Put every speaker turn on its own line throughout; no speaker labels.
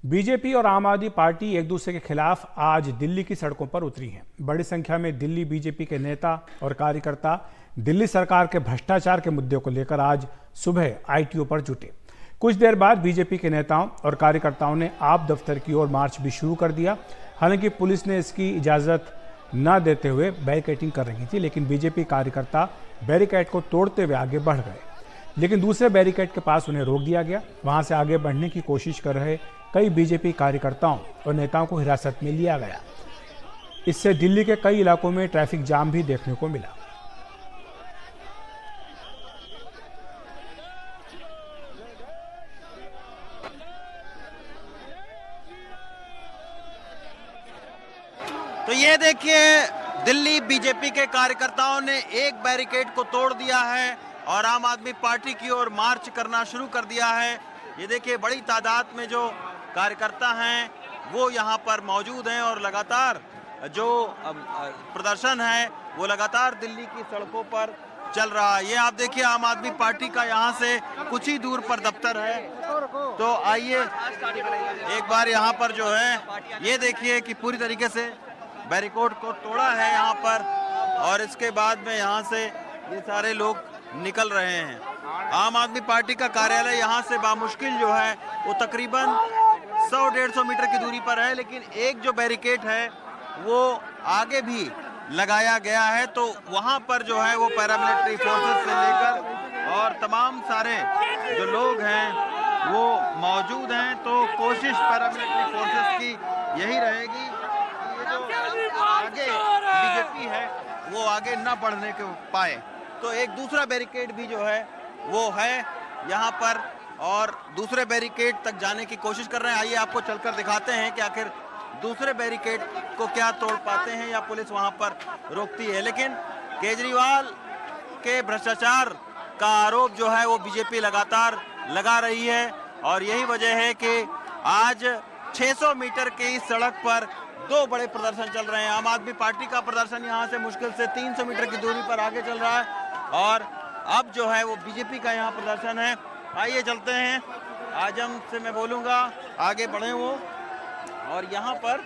BJP और आम आदमी पार्टी एक दूसरे के खिलाफ आज दिल्ली की सड़कों पर उतरी हैं। बड़ी संख्या में दिल्ली बीजेपी के नेता और कार्यकर्ता दिल्ली सरकार के भ्रष्टाचार के मुद्दे को लेकर आज सुबह आईटीओ पर जुटे। कुछ देर बाद बीजेपी के नेताओं और कार्यकर्ताओं ने आप दफ्तर की ओर मार्च भी शुरू कर दिया। हालांकि पुलिस ने इसकी इजाजत न देते हुए बैरिकेडिंग कर रही थी, लेकिन बीजेपी कार्यकर्ता बैरिकेड को तोड़ते हुए आगे बढ़ गए, लेकिन दूसरे बैरिकेड के पास उन्हें रोक दिया गया। वहां से आगे बढ़ने की कोशिश कर रहे कई बीजेपी कार्यकर्ताओं और नेताओं को हिरासत में लिया गया। इससे दिल्ली के कई इलाकों में ट्रैफिक जाम भी देखने को मिला।
तो ये देखिए, दिल्ली बीजेपी के कार्यकर्ताओं ने एक बैरिकेड को तोड़ दिया है और आम आदमी पार्टी की ओर मार्च करना शुरू कर दिया है। ये देखिए, बड़ी तादाद में जो कार्यकर्ता हैं वो यहाँ पर मौजूद हैं और लगातार जो प्रदर्शन है वो लगातार दिल्ली की सड़कों पर चल रहा है। ये आप देखिए, आम आदमी पार्टी का यहाँ से कुछ ही दूर पर दफ्तर है। तो आइए एक बार यहाँ पर जो है ये देखिए कि पूरी तरीके से बैरिकेड को तोड़ा है यहाँ पर, और इसके बाद में यहाँ से ये सारे लोग निकल रहे हैं। आम आदमी पार्टी का कार्यालय यहाँ से बामुश्किल जो है वो तकरीबन 100-150 मीटर की दूरी पर है, लेकिन एक जो बैरिकेड है वो आगे भी लगाया गया है। तो वहाँ पर जो है वो पैरामिलिट्री फोर्सेस से लेकर और तमाम सारे जो लोग हैं वो मौजूद हैं। तो कोशिश पैरामिलिट्री फोर्सेस की यही रहेगी कि ये जो आगे बीजेपी है वो आगे न बढ़ने को पाए। तो एक दूसरा बैरिकेड भी जो है वो है यहाँ पर, और दूसरे बैरिकेड तक जाने की कोशिश कर रहे हैं। आइए आपको चलकर दिखाते हैं कि आखिर दूसरे बैरिकेड को क्या तोड़ पाते हैं या पुलिस वहाँ पर रोकती है। लेकिन केजरीवाल के भ्रष्टाचार का आरोप जो है वो बीजेपी लगातार लगा रही है, और यही वजह है कि आज 600 मीटर की इस सड़क पर दो बड़े प्रदर्शन चल रहे हैं। आम आदमी पार्टी का प्रदर्शन यहाँ से मुश्किल से 300 मीटर की दूरी पर आगे चल रहा है, और अब जो है वो बीजेपी का यहाँ प्रदर्शन है। आइए चलते हैं, आजम से मैं बोलूँगा आगे बढ़े वो, और यहाँ पर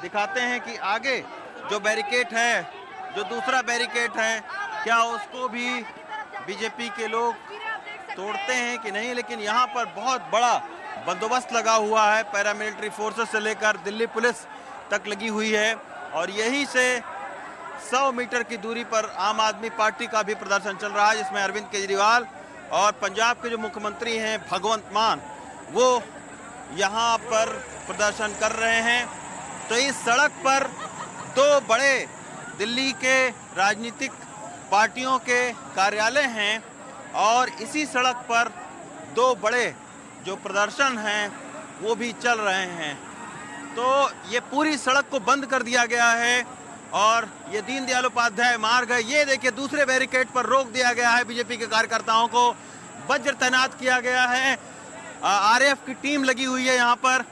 दिखाते हैं कि आगे जो बैरिकेड है, जो दूसरा बैरिकेड है, क्या उसको भी बीजेपी के लोग तोड़ते हैं कि नहीं। लेकिन यहाँ पर बहुत बड़ा बंदोबस्त लगा हुआ है, पैरामिलिट्री फोर्सेस से लेकर दिल्ली पुलिस तक लगी हुई है, और यहीं से 100 मीटर की दूरी पर आम आदमी पार्टी का भी प्रदर्शन चल रहा है, जिसमें अरविंद केजरीवाल और पंजाब के जो मुख्यमंत्री हैं भगवंत मान वो यहाँ पर प्रदर्शन कर रहे हैं। तो इस सड़क पर दो बड़े दिल्ली के राजनीतिक पार्टियों के कार्यालय हैं, और इसी सड़क पर दो बड़े जो प्रदर्शन हैं वो भी चल रहे हैं। तो ये पूरी सड़क को बंद कर दिया गया है, और ये दीनदयाल उपाध्याय मार्ग है। ये देखिए, दूसरे बैरिकेड पर रोक दिया गया है। बीजेपी के कार्यकर्ताओं को वज्र तैनात किया गया है, आरएएफ की टीम लगी हुई है यहाँ पर,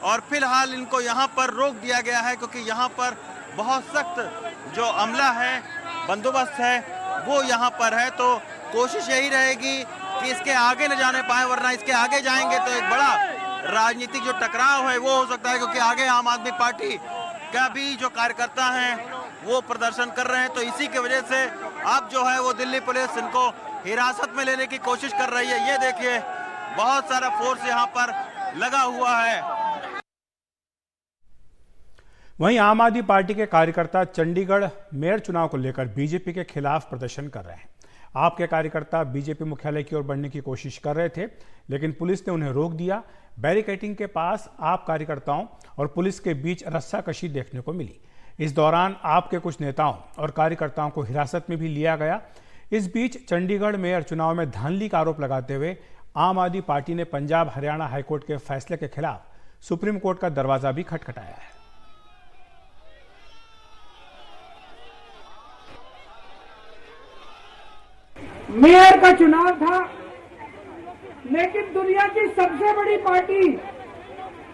और फिलहाल इनको यहाँ पर रोक दिया गया है क्योंकि यहाँ पर बहुत सख्त जो अमला है, बंदोबस्त है, वो यहाँ पर है। तो कोशिश यही रहेगी कि इसके आगे न जाने पाए, वरना इसके आगे जाएंगे तो एक बड़ा राजनीतिक जो टकराव है वो हो सकता है, क्योंकि आगे आम आदमी पार्टी का भी जो कार्यकर्ता हैं वो प्रदर्शन कर रहे हैं। तो इसी की वजह से अब जो है वो दिल्ली पुलिस इनको हिरासत में लेने की कोशिश कर रही है। ये देखिए, बहुत सारा फोर्स यहाँ पर लगा हुआ है।
वहीं आम आदमी पार्टी के कार्यकर्ता चंडीगढ़ मेयर चुनाव को लेकर बीजेपी के खिलाफ प्रदर्शन कर रहे हैं। आपके कार्यकर्ता बीजेपी मुख्यालय की ओर बढ़ने की कोशिश कर रहे थे, लेकिन पुलिस ने उन्हें रोक दिया। बैरिकेडिंग के पास आप कार्यकर्ताओं और पुलिस के बीच रस्साकशी देखने को मिली। इस दौरान आपके कुछ नेताओं और कार्यकर्ताओं को हिरासत में भी लिया गया। इस बीच चंडीगढ़ मेयर चुनाव में धांधली का आरोप लगाते हुए आम आदमी पार्टी ने पंजाब हरियाणा हाईकोर्ट के फैसले के खिलाफ सुप्रीम कोर्ट का दरवाजा भी खटखटाया है।
मेयर का चुनाव था, लेकिन दुनिया की सबसे बड़ी पार्टी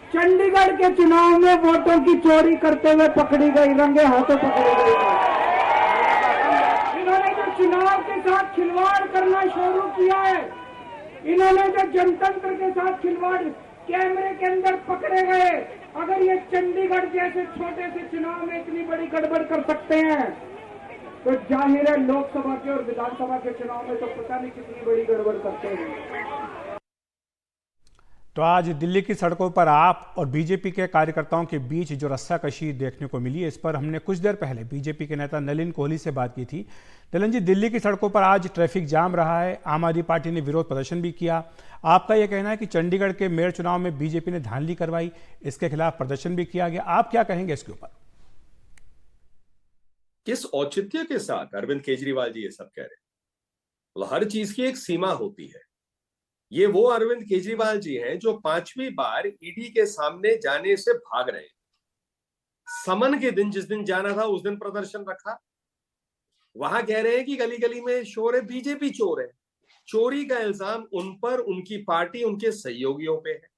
चंडीगढ़ के चुनाव में वोटों की चोरी करते हुए पकड़ी गई, रंगे हाथों पकड़ी गई। इन्होंने जो चुनाव के साथ खिलवाड़ करना शुरू किया है, इन्होंने जो जनतंत्र के साथ खिलवाड़ कैमरे के अंदर पकड़े गए। अगर ये चंडीगढ़ जैसे छोटे से चुनाव में इतनी बड़ी गड़बड़ कर सकते हैं तो जाहिर है लोकसभा के और विधानसभा के चुनाव में तो पता नहीं कितनी बड़ी गड़बड़ करते हैं।
तो आज दिल्ली की सड़कों पर आप और बीजेपी के कार्यकर्ताओं के बीच जो रस्साकशी देखने को मिली, इस पर हमने कुछ देर पहले बीजेपी के नेता नलिन कोहली से बात की थी। नलिन जी, दिल्ली की सड़कों पर आज ट्रैफिक जाम रहा है, आम आदमी पार्टी ने विरोध प्रदर्शन भी किया। आपका यह कहना है कि चंडीगढ़ के मेयर चुनाव में बीजेपी ने धांधली करवाई, इसके खिलाफ प्रदर्शन भी किया गया, आप क्या कहेंगे इसके ऊपर?
किस औचित्य के साथ अरविंद केजरीवाल जी ये सब कह रहे हैं? मतलब हर चीज की एक सीमा होती है। ये वो अरविंद केजरीवाल जी हैं जो 5वीं बार ईडी के सामने जाने से भाग रहे हैं। समन के दिन, जिस दिन जाना था उस दिन प्रदर्शन रखा, वहां कह रहे हैं कि गली गली में शोर है, बीजेपी चोर है। चोरी का इल्जाम उन पर, उनकी पार्टी, उनके सहयोगियों पे है।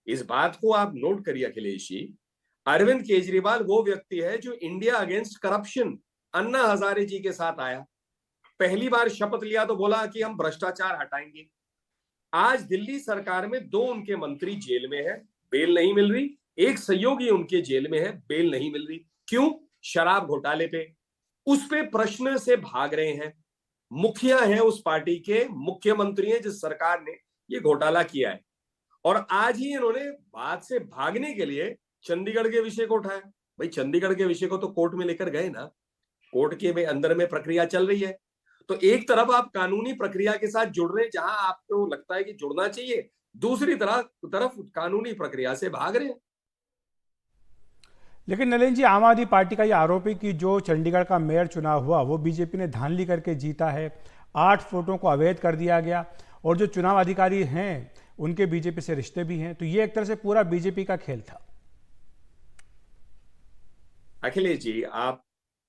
इस बात को आप नोट करिए अखिलेश जी, अरविंद केजरीवाल वो व्यक्ति है जो India against corruption Anna Hazare जी के साथ आया, पहली बार शपथ लिया तो बोला कि हम भ्रष्टाचार हटाएंगे। आज दिल्ली सरकार में 2 उनके मंत्री जेल में है, बेल नहीं मिल रही। एक सहयोगी उनके जेल में है, बेल नहीं मिल रही। क्यों? शराब घोटाले पे, उस पे प्रश्न से भाग रहे हैं। मुखिया है उस पार्टी के, मुख्यमंत्री हैं जिस सरकार ने ये घोटाला किया है, और आज ही इन्होंने बात से भागने के लिए चंडीगढ़ के विषय को उठाया। भाई चंडीगढ़ के विषय को तो कोर्ट में लेकर गए ना, कोर्ट के अंदर में प्रक्रिया चल रही है। तो एक तरफ आप कानूनी प्रक्रिया के साथ जुड़ रहे हैं जहां आपको लगता है कि जुड़ना चाहिए, दूसरी तरफ कानूनी प्रक्रिया से भाग रहे हैं।
लेकिन नलिन जी, आम आदमी पार्टी का यह आरोप है कि जो चंडीगढ़ का मेयर चुनाव हुआ वो बीजेपी ने धांधली करके जीता है, 8 वोटों को अवैध कर दिया गया, और जो चुनाव अधिकारी हैं उनके बीजेपी से रिश्ते भी हैं, तो ये एक तरह से पूरा बीजेपी का खेल था।
अखिलेश जी, आप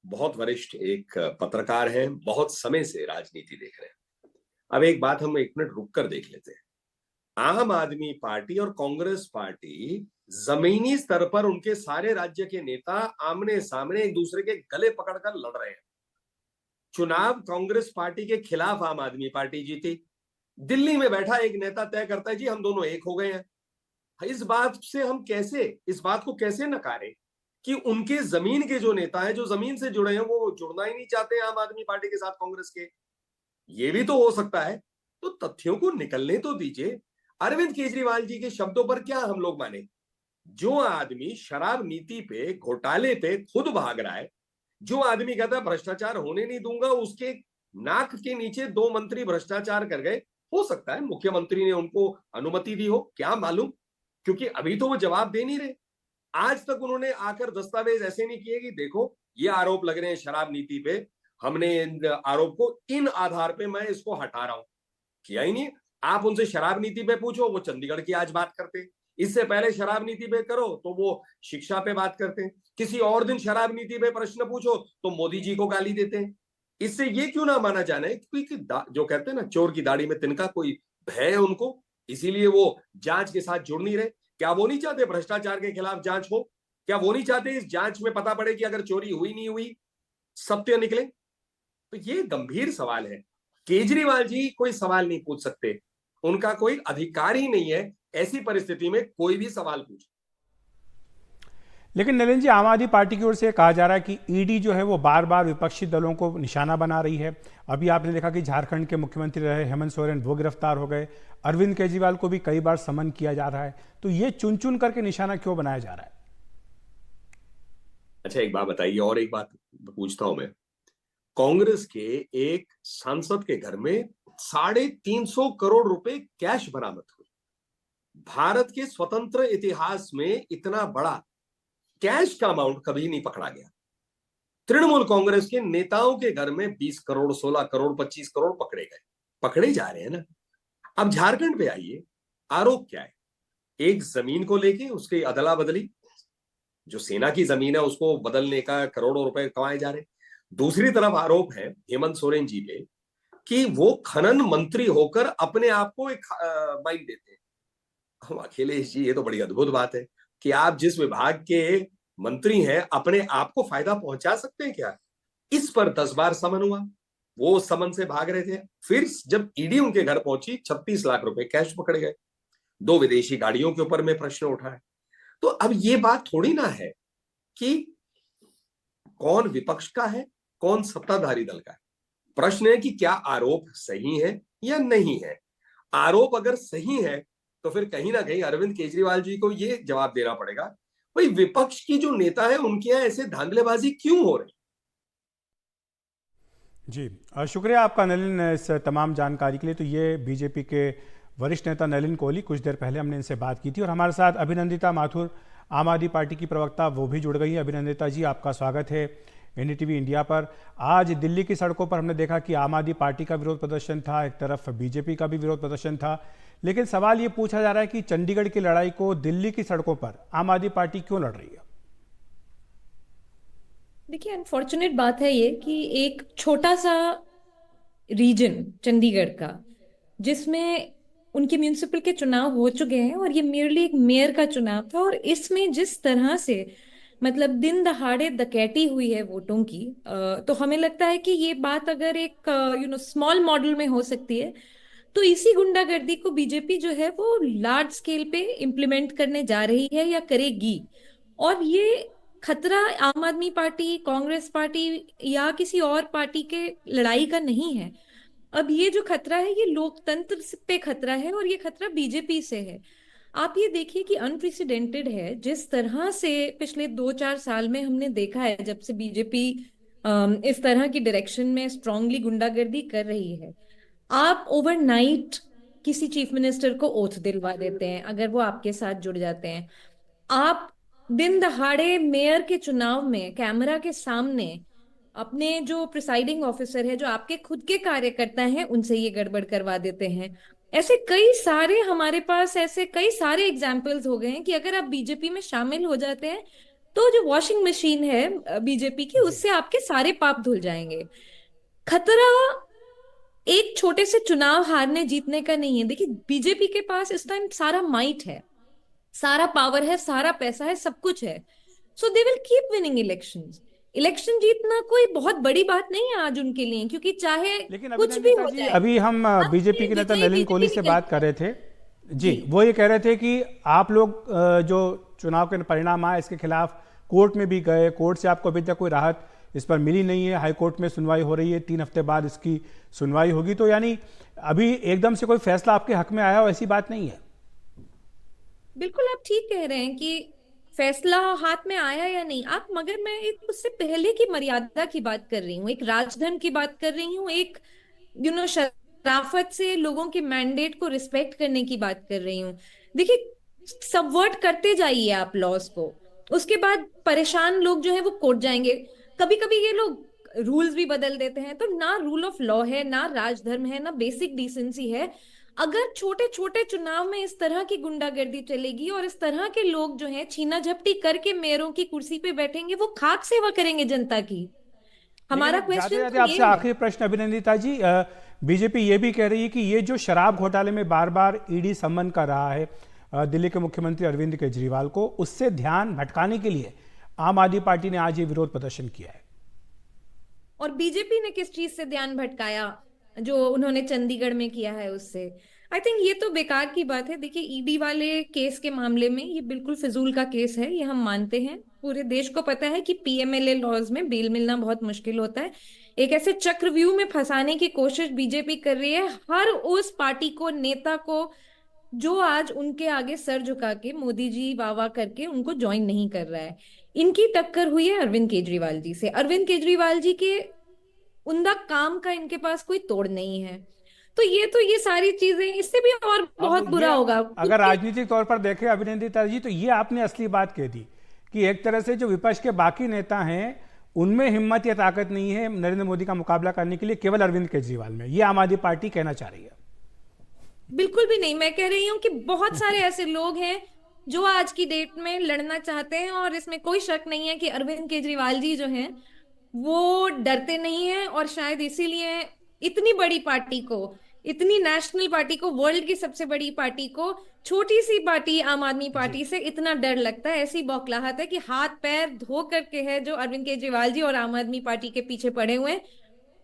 बहुत वरिष्ठ एक पत्रकार हैं, बहुत समय से राजनीति देख रहे हैं। अब एक बात हम 1 मिनट रुक कर देख लेते हैं। आम आदमी पार्टी और कांग्रेस पार्टी जमीनी स्तर पर, उनके सारे राज्य के नेता आमने सामने एक दूसरे के गले पकड़कर लड़ रहे हैं। चुनाव कांग्रेस पार्टी के खिलाफ आम आदमी पार्टी जीती। दिल्ली में बैठा एक नेता तय करता है जी हम दोनों एक हो गए हैं। इस बात को कैसे नकारें कि उनके जमीन के जो नेता हैं, जो जमीन से जुड़े हैं, वो जुड़ना ही नहीं चाहते आम आदमी पार्टी के साथ कांग्रेस के। ये भी तो हो सकता है। तो तथ्यों को निकलने तो दीजिए। अरविंद केजरीवाल जी के शब्दों पर क्या हम लोग माने? जो आदमी शराब नीति पे, घोटाले पे खुद भाग रहा है, जो आदमी कहता है भ्रष्टाचार होने नहीं दूंगा, उसके नाक के नीचे 2 मंत्री भ्रष्टाचार कर गए। हो सकता है मुख्यमंत्री ने उनको अनुमति दी हो, क्या मालूम, क्योंकि अभी तो वो जवाब दे नहीं रहे। आज तक उन्होंने आकर दस्तावेज ऐसे नहीं किए कि देखो ये आरोप लग रहे हैं शराब नीति पे, हमने इन आरोप को इन आधार पे मैं इसको हटा रहा हूं, किया ही नहीं। आप उनसे शराब नीति पे पूछो, वो चंडीगढ़ की आज बात करते हैं। इससे पहले शराब नीति पे करो तो वो शिक्षा पे बात करते हैं। किसी और दिन शराब नीति पे प्रश्न पूछो तो मोदी जी को गाली देते हैं। इससे ये क्यों ना माना जाना है क्योंकि जो कहते हैं ना, चोर की दाढ़ी में तिनका, कोई भय है उनको, इसीलिए वो जांच के साथ जुड़ नहीं रहे। क्या वो नहीं चाहते भ्रष्टाचार के खिलाफ जांच हो? क्या वो नहीं चाहते इस जांच में पता पड़े कि अगर चोरी हुई नहीं हुई सत्य निकले? तो ये गंभीर सवाल है। केजरीवाल जी कोई सवाल नहीं पूछ सकते, उनका कोई अधिकार ही नहीं है ऐसी परिस्थिति में कोई भी सवाल पूछ।
लेकिन नलिन जी, आम आदमी पार्टी की ओर से कहा जा रहा है कि ईडी जो है वो बार बार विपक्षी दलों को निशाना बना रही है। अभी आपने देखा कि झारखंड के मुख्यमंत्री रहे हेमंत सोरेन, वो गिरफ्तार हो गए। अरविंद केजरीवाल को भी कई बार समन किया जा रहा है। तो ये चुन चुन करके निशाना क्यों बनाया जा रहा है?
अच्छा एक बात बताइए, और एक बात पूछता हूं मैं। कांग्रेस के एक सांसद के घर में 350 करोड़ रुपए कैश बरामद हुए। भारत के स्वतंत्र इतिहास में इतना बड़ा कैश का अमाउंट कभी नहीं पकड़ा गया। तृणमूल कांग्रेस के नेताओं के घर में 20 करोड़, 16 करोड़, 25 करोड़ पकड़े गए, पकड़े जा रहे हैं ना। अब झारखंड पे आइए, आरोप क्या है? एक जमीन को लेके उसकी अदला बदली, जो सेना की जमीन है उसको बदलने का करोड़ों रुपए कमाए जा रहे। दूसरी तरफ आरोप है हेमंत सोरेन जी पे कि वो खनन मंत्री होकर अपने आप को एक माइन देते हैं। अखिलेश जी, ये तो बड़ी अद्भुत बात है कि आप जिस विभाग के मंत्री हैं अपने आप को फायदा पहुंचा सकते हैं क्या? इस पर 10 बार समन हुआ, वो समन से भाग रहे थे। फिर जब ईडी उनके घर पहुंची 36 लाख रुपए कैश पकड़े गए। 2 विदेशी गाड़ियों के ऊपर में प्रश्न उठा है। तो अब ये बात थोड़ी ना है कि कौन विपक्ष का है, कौन सत्ताधारी दल का है। प्रश्न है कि क्या आरोप सही है या नहीं है। आरोप अगर सही है तो फिर कहीं ना कहीं अरविंद केजरीवाल जी को ये जवाब देना पड़ेगा, भाई विपक्ष की जो नेता है उनके यहाँ ऐसे धांधलेबाजी क्यों हो रही।
जी, शुक्रिया आपका नलिन इस तमाम जानकारी के लिए। तो ये बीजेपी के वरिष्ठ नेता नलिन कोहली, कुछ देर पहले हमने इनसे बात की थी। और हमारे साथ अभिनंदिता माथुर, आम आदमी पार्टी की प्रवक्ता, वो भी जुड़ गई हैं। अभिनंदिता जी, आपका स्वागत है एनडीटीवी इंडिया पर। आज दिल्ली की सड़कों पर हमने देखा कि आम आदमी पार्टी का विरोध प्रदर्शन था, एक तरफ बीजेपी का भी विरोध प्रदर्शन था। लेकिन सवाल ये पूछा जा रहा है कि चंडीगढ़ की लड़ाई को दिल्ली की सड़कों पर आम आदमी पार्टी क्यों लड़ रही है?
देखिए, अनफॉर्चुनेट बात है ये कि एक छोटा सा रीजन चंडीगढ़ का, जिसमें उनके म्यूनिसिपल के चुनाव हो चुके हैं और ये मेयरली एक मेयर का चुनाव था, और इसमें जिस तरह से मतलब दिन दहाड़े डकैती हुई है वोटों की, तो हमें लगता है कि ये बात अगर एक स्मॉल मॉडल में हो सकती है, तो इसी गुंडागर्दी को बीजेपी जो है वो लार्ज स्केल पे इम्प्लीमेंट करने जा रही है या करेगी। और ये खतरा आम आदमी पार्टी, कांग्रेस पार्टी या किसी और पार्टी के लड़ाई का नहीं है। अब ये जो खतरा है ये लोकतंत्र पे खतरा है, और ये खतरा बीजेपी से है। आप ये देखिए कि अनप्रेसिडेंटेड है जिस तरह से पिछले 2-4 साल में हमने देखा है, जब से बीजेपी इस तरह की डायरेक्शन में स्ट्रांगली गुंडागर्दी कर रही है। आप ओवरनाइट किसी चीफ मिनिस्टर को ओथ दिलवा देते हैं अगर वो आपके साथ जुड़ जाते हैं। आप दिन दहाड़े मेयर के चुनाव में कैमरा के सामने अपने जो प्रिसाइडिंग ऑफिसर है, जो आपके खुद के कार्यकर्ता हैं, उनसे ये गड़बड़ करवा देते हैं। ऐसे कई सारे हमारे पास ऐसे कई सारे एग्जाम्पल्स हो गए हैं कि अगर आप बीजेपी में शामिल हो जाते हैं तो जो वॉशिंग मशीन है बीजेपी की, उससे आपके सारे पाप धुल जाएंगे। खतरा एक छोटे से चुनाव हारने जीतने का नहीं है। देखिए, बीजेपी के पास इस टाइम सारा माइट है, सारा पावर है, सारा पैसा है, सब कुछ है। So they will keep winning elections. Election जीतना कोई बहुत बड़ी बात नहीं है आज उनके लिए, क्योंकि चाहे
लेकिन
कुछ भी हो जाए।
अभी हम बीजेपी के नेता नलिन कोहली से बात कर रहे थे जी, वो ये कह रहे थे कि आप लोग जो चुनाव के परिणाम आए इसके खिलाफ कोर्ट में भी गए, कोर्ट से आपको अभी तक कोई राहत इस पर मिली नहीं है। हाई कोर्ट में सुनवाई हो रही है, 3 हफ्ते बाद इसकी सुनवाई होगी। तो यानी अभी एकदम से कोई फैसला आपके हक में आया हो, ऐसी बात नहीं है।
बिल्कुल आप ठीक कह रहे हैं कि फैसला हाथ में आया या नहीं, आप मगर मैं एक उससे पहले की मर्यादा की बात कर रही हूँ, एक राजधर्म की बात कर रही हूँ, एक शराफत से लोगों के मैंडेट को रिस्पेक्ट करने की बात कर रही हूँ। देखिए, सबवर्ट करते जाइए आप लॉज को, उसके बाद परेशान लोग जो है वो कोर्ट जाएंगे। कभी कभी ये लोग रूल्स भी बदल देते हैं, तो ना रूल ऑफ लॉ है, ना राजधर्म है, ना बेसिक डिसेंसी है। अगर छोटे छोटे चुनाव में इस तरह की गुंडागर्दी चलेगी और इस तरह के लोग जो हैं छीना झपटी करके मेयरों की कुर्सी पे बैठेंगे, वो खाक सेवा करेंगे जनता की। हमारा क्वेश्चन तो
आपसे आखिरी प्रश्न अभिनंदिता जी, बीजेपी ये भी कह रही है कि ये जो शराब घोटाले में बार बार ईडी समन कर रहा है दिल्ली के मुख्यमंत्री अरविंद केजरीवाल को, उससे ध्यान भटकाने के लिए आम आदमी पार्टी ने आज ये विरोध प्रदर्शन किया है।
और बीजेपी ने किस चीज से ध्यान भटकाया जो उन्होंने चंडीगढ़ में किया है उससे? आई थिंक ये तो बेकार की बात है। देखिए, ईडी वाले केस के मामले में ये बिल्कुल फिजूल का केस है, ये हम मानते हैं। पूरे देश को पता है कि पीएमएलए लॉज में बेल मिलना बहुत मुश्किल होता है। एक ऐसे चक्रव्यूह में फंसाने की कोशिश बीजेपी कर रही है हर उस पार्टी को, नेता को, जो आज उनके आगे सर झुका के मोदी जी वाह वाह करके उनको ज्वाइन नहीं कर रहा है। इनकी टक्कर हुई है अरविंद केजरीवाल जी से। अरविंद केजरीवाल जी के उनका काम का इनके पास कोई तोड़ नहीं है। तो ये सारी चीजें, इससे भी और बहुत बुरा होगा
अगर राजनीतिक तौर पर देखें अभिनंदिता जी, तो ये आपने असली बात कह दी कि एक तरह से जो विपक्ष के बाकी नेता हैं उनमें हिम्मत या ताकत नहीं है नरेंद्र मोदी का मुकाबला करने के लिए, केवल अरविंद केजरीवाल में। ये आम आदमी पार्टी कहना चाह रही है।
बिल्कुल भी नहीं। मैं कह रही हूँ कि बहुत सारे ऐसे लोग हैं जो आज की डेट में लड़ना चाहते हैं, और इसमें कोई शक नहीं है कि अरविंद केजरीवाल जी जो हैं वो डरते नहीं है। और शायद इसीलिए इतनी बड़ी पार्टी को, इतनी नेशनल पार्टी को, वर्ल्ड की सबसे बड़ी पार्टी को छोटी सी पार्टी आम आदमी पार्टी से इतना डर लगता है। ऐसी बौखलाहट है कि हाथ पैर धो करके है जो अरविंद केजरीवाल जी और आम आदमी पार्टी के पीछे पड़े हुए हैं।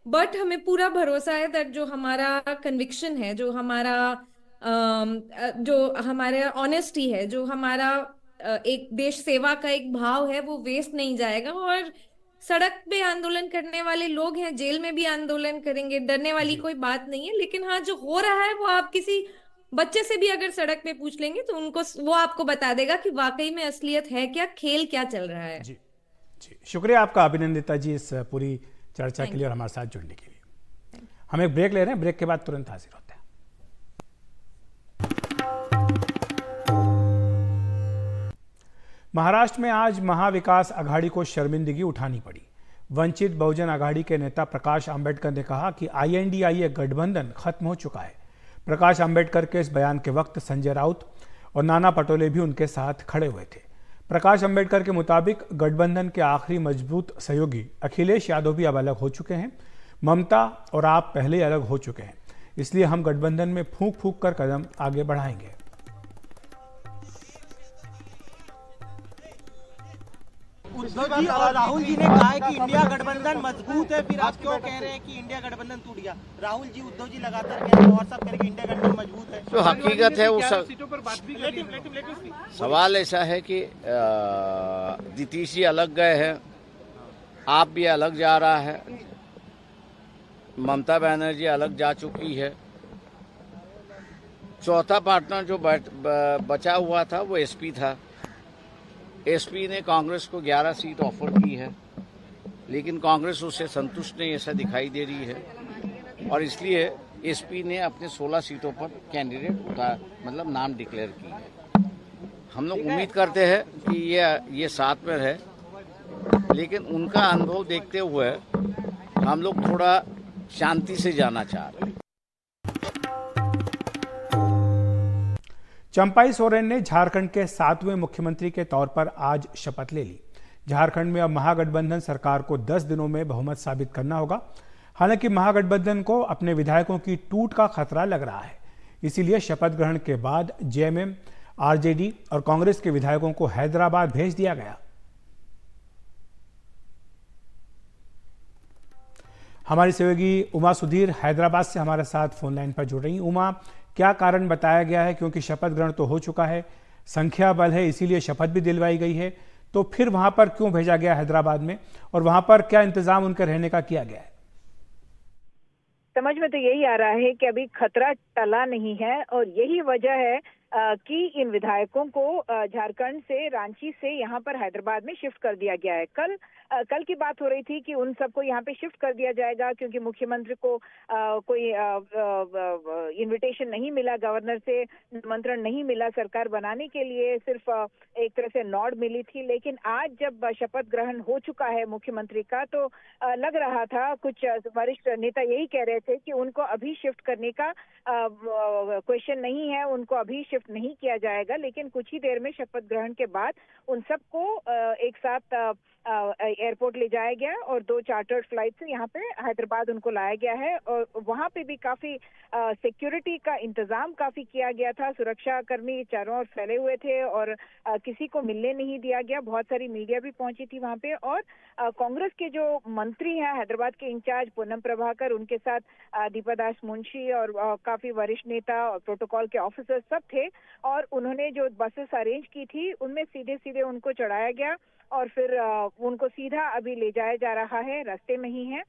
बट हमें पूरा भरोसा है दैट जो हमारा कन्विक्शन है, जो हमारा जो हमारा ऑनेस्टी है, जो हमारा एक देश सेवा का एक भाव है, वो वेस्ट नहीं जाएगा। और सड़क पे आंदोलन करने वाले लोग हैं, जेल में भी आंदोलन करेंगे, डरने वाली कोई बात नहीं है। लेकिन हाँ, जो हो रहा है वो आप किसी बच्चे से भी अगर सड़क पे पूछ लेंगे तो वो आपको बता देगा कि वाकई में असलियत है क्या, खेल क्या चल रहा है।
जी जी, शुक्रिया आपका अभिनंदिता जी इस पूरी चर्चा के लिए और हमारे साथ जुड़ने के लिए। हम एक ब्रेक ले रहे हैं, ब्रेक के बाद तुरंत हाजिर होते हैं। महाराष्ट्र में आज महाविकास आघाड़ी को शर्मिंदगी उठानी पड़ी। वंचित बहुजन आघाड़ी के नेता प्रकाश आंबेडकर ने कहा कि INDIA गठबंधन खत्म हो चुका है। प्रकाश आंबेडकर के इस बयान के वक्त संजय राउत और नाना पटोले भी उनके साथ खड़े हुए थे। प्रकाश आंबेडकर के मुताबिक गठबंधन के आखिरी मजबूत सहयोगी अखिलेश यादव भी अब अलग हो चुके हैं। ममता और आप पहले अलग हो चुके हैं, इसलिए हम गठबंधन में फूंक फूंक कर कदम आगे बढ़ाएंगे।
उद्धव जी और राहुल जी ने कहा है कि इंडिया गठबंधन मजबूत है, फिर आप क्यों कह रहे हैं कि इंडिया गठबंधन टूट गया? राहुल जी, उद्धव जी लगातार कह रहे हैं, व्हाट्सएप करके इंडिया गठबंधन मजबूत है।
जो हकीकत है वो सवाल ऐसा है कि नीतीश जी अलग गए हैं, आप भी अलग जा रहा है, ममता बनर्जी अलग जा चुकी है। चौथा पार्टनर जो बचा हुआ था वो एसपी था। एसपी ने कांग्रेस को 11 सीट ऑफर की है, लेकिन कांग्रेस उससे संतुष्ट नहीं ऐसा दिखाई दे रही है, और इसलिए एसपी ने अपने 16 सीटों पर कैंडिडेट मतलब नाम डिक्लेयर की है। हम लोग उम्मीद करते हैं कि ये साथ में रहे, लेकिन उनका अनुभव देखते हुए हम लोग थोड़ा शांति से जाना चाह रहे हैं।
चंपाई सोरेन ने झारखंड के 7वें मुख्यमंत्री के तौर पर आज शपथ ले ली। झारखंड में अब महागठबंधन सरकार को 10 दिनों में बहुमत साबित करना होगा। हालांकि महागठबंधन को अपने विधायकों की टूट का खतरा लग रहा है, इसीलिए शपथ ग्रहण के बाद JMM, RJD और कांग्रेस के विधायकों को हैदराबाद भेज दिया गया। हमारी सहयोगी उमा सुधीर हैदराबाद से हमारे साथ फोन लाइन पर जुड़ रही। उमा, क्या कारण बताया गया है? क्योंकि शपथ ग्रहण तो हो चुका है, संख्या बल है, इसीलिए शपथ भी दिलवाई गई है, तो फिर वहां पर क्यों भेजा गया हैदराबाद में, और वहां पर क्या इंतजाम उनके रहने का किया गया है?
समझ में तो यही आ रहा है कि अभी खतरा टला नहीं है, और यही वजह है कि इन विधायकों को झारखंड से, रांची से यहाँ पर हैदराबाद में शिफ्ट कर दिया गया है। कल की बात हो रही थी कि उन सबको यहाँ पे शिफ्ट कर दिया जाएगा, क्योंकि मुख्यमंत्री को कोई इनविटेशन नहीं मिला, गवर्नर से निमंत्रण नहीं मिला सरकार बनाने के लिए, सिर्फ एक तरह से नॉड मिली थी। लेकिन आज जब शपथ ग्रहण हो चुका है मुख्यमंत्री का, तो लग रहा था, कुछ वरिष्ठ नेता यही कह रहे थे कि उनको अभी शिफ्ट करने का क्वेश्चन नहीं है, उनको अभी शिफ्ट नहीं किया जाएगा, लेकिन कुछ ही देर में शपथ ग्रहण के बाद उन सबको एक साथ एयरपोर्ट ले जाया गया और 2 चार्टर्ड फ्लाइट से यहाँ पे हैदराबाद उनको लाया गया है। और वहाँ पे भी काफी सिक्योरिटी का इंतजाम काफी किया गया था, सुरक्षा कर्मी चारों ओर फैले हुए थे और किसी को मिलने नहीं दिया गया। बहुत सारी मीडिया भी पहुंची थी वहाँ पे, और कांग्रेस के जो मंत्री हैं हैदराबाद के इंचार्ज पूनम प्रभाकर, उनके साथ दीपादास मुंशी और काफी वरिष्ठ नेता और प्रोटोकॉल के ऑफिसर सब थे, और उन्होंने जो बसेस अरेंज की थी उनमें सीधे सीधे उनको चढ़ाया गया और फिर उनको सीधा अभी ले जाया जा रहा है, रास्ते में ही है,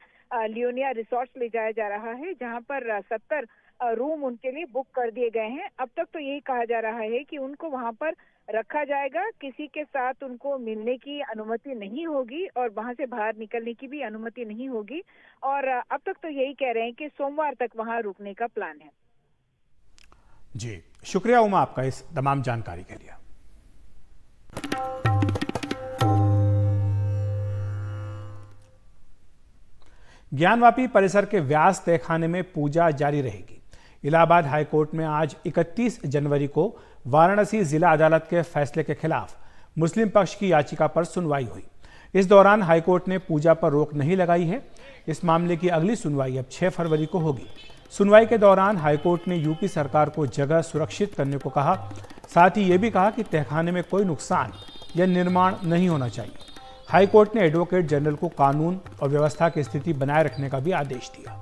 लियोनिया रिसोर्ट्स ले जाया जा रहा है, जहां पर 70 रूम उनके लिए बुक कर दिए गए हैं। अब तक तो यही कहा जा रहा है कि उनको वहां पर रखा जाएगा, किसी के साथ उनको मिलने की अनुमति नहीं होगी और वहां से बाहर निकलने की भी अनुमति नहीं होगी, और अब तक तो यही कह रहे हैं कि सोमवार तक वहां रुकने का प्लान है।
जी, शुक्रिया उमा आपका इस तमाम जानकारी के लिए। ज्ञानवापी परिसर के व्यास तहखाने में पूजा जारी रहेगी। इलाहाबाद हाईकोर्ट में आज 31 जनवरी को वाराणसी जिला अदालत के फैसले के खिलाफ मुस्लिम पक्ष की याचिका पर सुनवाई हुई। इस दौरान हाईकोर्ट ने पूजा पर रोक नहीं लगाई है। इस मामले की अगली सुनवाई अब 6 फरवरी को होगी। सुनवाई के दौरान हाईकोर्ट ने यूपी सरकार को जगह सुरक्षित करने को कहा, साथ ही ये भी कहा कि तहखाने में कोई नुकसान या निर्माण नहीं होना चाहिए। हाईकोर्ट ने एडवोकेट जनरल को कानून और व्यवस्था की स्थिति बनाए रखने का भी आदेश दिया।